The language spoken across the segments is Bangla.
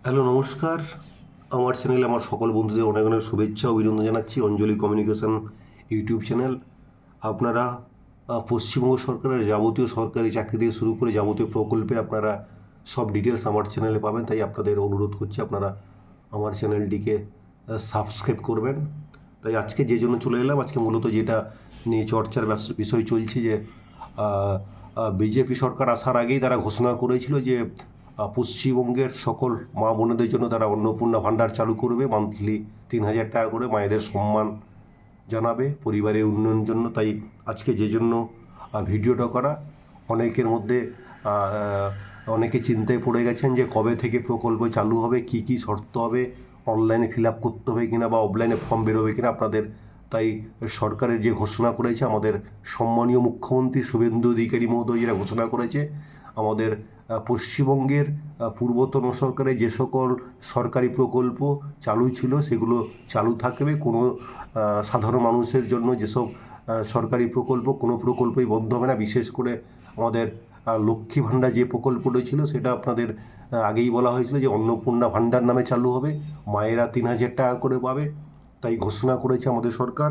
হ্যালো, নমস্কার। আমার চ্যানেলে আমার সকল বন্ধুদের অনেক অনেক শুভেচ্ছা ও অভিনন্দন জানাচ্ছি। অঞ্জলি কমিউনিকেশন ইউটিউব চ্যানেল। আপনারা পশ্চিমবঙ্গ সরকারের যাবতীয় সরকারি চাকরি থেকে শুরু করে যাবতীয় প্রকল্পের আপনারা সব ডিটেলস আমার চ্যানেলে পাবেন। তাই আপনাদের অনুরোধ করছি আপনারা আমার চ্যানেলটিকে সাবস্ক্রাইব করবেন। তাই আজকে যে জন্য চলে এলাম, আজকে মূলত যেটা নিয়ে চর্চার বিষয় চলছে যে বিজেপি সরকার আসার আগেই তারা ঘোষণা করেছিল যে পশ্চিমবঙ্গের সকল মা বোনেদের জন্য তারা অন্নপূর্ণা ভাণ্ডার চালু করবে, মান্থলি 3,000 টাকা করে মায়েদের সম্মান জানাবে পরিবারের উন্নয়নের জন্য। তাই আজকে যে জন্য ভিডিওটা করা, অনেকের মধ্যে অনেকে চিন্তায় পড়ে গেছেন যে কবে থেকে প্রকল্প চালু হবে, কি কি শর্ত হবে, অনলাইনে ফিল আপ করতে হবে কিনা বা অফলাইনে ফর্ম বেরোবে কিনা আপনাদের। তাই সরকারের যে ঘোষণা করেছে আমাদের সম্মানীয় মুখ্যমন্ত্রী শুভেন্দু অধিকারী মহোদয় যেটা ঘোষণা করেছে, আমাদের পশ্চিমবঙ্গের পূর্বতন সরকারের যে সকল সরকারি প্রকল্প চালু ছিল সেগুলো চালু থাকবে। কোনো সাধারণ মানুষের জন্য যেসব সরকারি প্রকল্প, কোনো প্রকল্পই বন্ধ হবে না। বিশেষ করে আমাদের লক্ষ্মী ভাণ্ডার যে প্রকল্পটা ছিল সেটা আপনাদের আগেই বলা হয়েছিল যে অন্নপূর্ণা ভাণ্ডার নামে চালু হবে, মায়েরা 3,000 টাকা করে পাবে। তাই ঘোষণা করেছে আমাদের সরকার।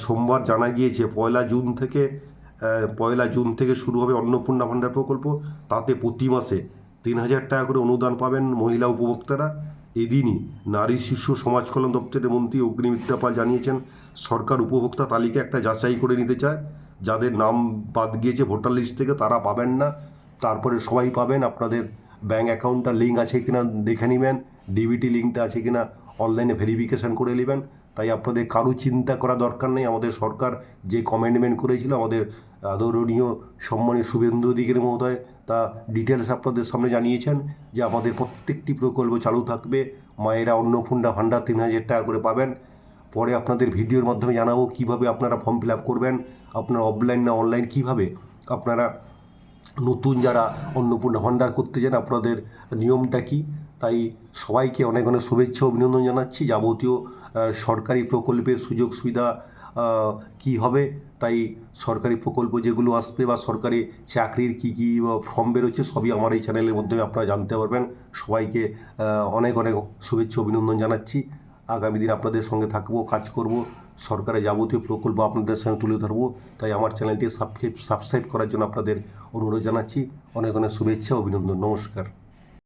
সোমবার জানা গিয়েছে পয়লা জুন থেকে শুরু হবে অন্নপূর্ণা ভাণ্ডার প্রকল্প। তাতে প্রতি মাসে 3,000 টাকা করে অনুদান পাবেন মহিলা উপভোক্তারা। এদিনই নারী শিশু সমাজ কল্যাণ দপ্তরের মন্ত্রী অগ্নিমিত্রা পাল জানিয়েছেন, সরকার উপভোক্তা তালিকা একটা যাচাই করে নিতে চায়। যাদের নাম বাদ গিয়েছে ভোটার লিস্ট থেকে তারা পাবেন না, তারপরে সবাই পাবেন। আপনাদের ব্যাঙ্ক অ্যাকাউন্টটা লিঙ্ক আছে কিনা দেখে নেবেন, ডিবিটি লিঙ্কটা আছে কিনা অনলাইনে ভেরিফিকেশান করে নেবেন। তাই আপনাদের কারো চিন্তা করা দরকার নেই। আমাদের সরকার যে কমেন্টমেন্ট করেছিল, আমাদের আদরণীয় সম্মানীয় শুভেন্দু অধিকারী মহোদয় তা ডিটেলস আপনাদের সামনে জানিয়েছেন যে আমাদের প্রত্যেকটি প্রকল্প চালু থাকবে। মায়েরা অন্নপূর্ণা ভাণ্ডার 3,000 টাকা করে পাবেন। পরে আপনাদের ভিডিওর মাধ্যমে জানাবো কীভাবে আপনারা ফর্ম ফিল আপ করবেন, আপনারা অফলাইন না অনলাইন, কীভাবে আপনারা নতুন যারা অন্নপূর্ণা ভাণ্ডার করতে চান আপনাদের নিয়মটা কী। তাই সবাইকে অনেক অনেক শুভেচ্ছা অভিনন্দন জানাচ্ছি। যাবতীয় সরকারি প্রকল্পের সুযোগ সুবিধা কী হবে, তাই সরকারি প্রকল্প যেগুলো আসবে বা সরকারি চাকরির কী কী ফর্ম বেরোচ্ছে সবই আমার এই চ্যানেলের মাধ্যমে আপনারা জানতে পারবেন। সবাইকে অনেক অনেক শুভেচ্ছা অভিনন্দন জানাচ্ছি। আগামী দিন আপনাদের সঙ্গে থাকবো, কাজ করব, সরকারের যাবতীয় প্রকল্প আপনাদের সঙ্গে তুলে ধরবো। তাই আমার চ্যানেলটি সাবস্ক্রাইব করার জন্য আপনাদের অনুরোধ জানাচ্ছি। অনেক অনেক শুভেচ্ছা অভিনন্দন। নমস্কার।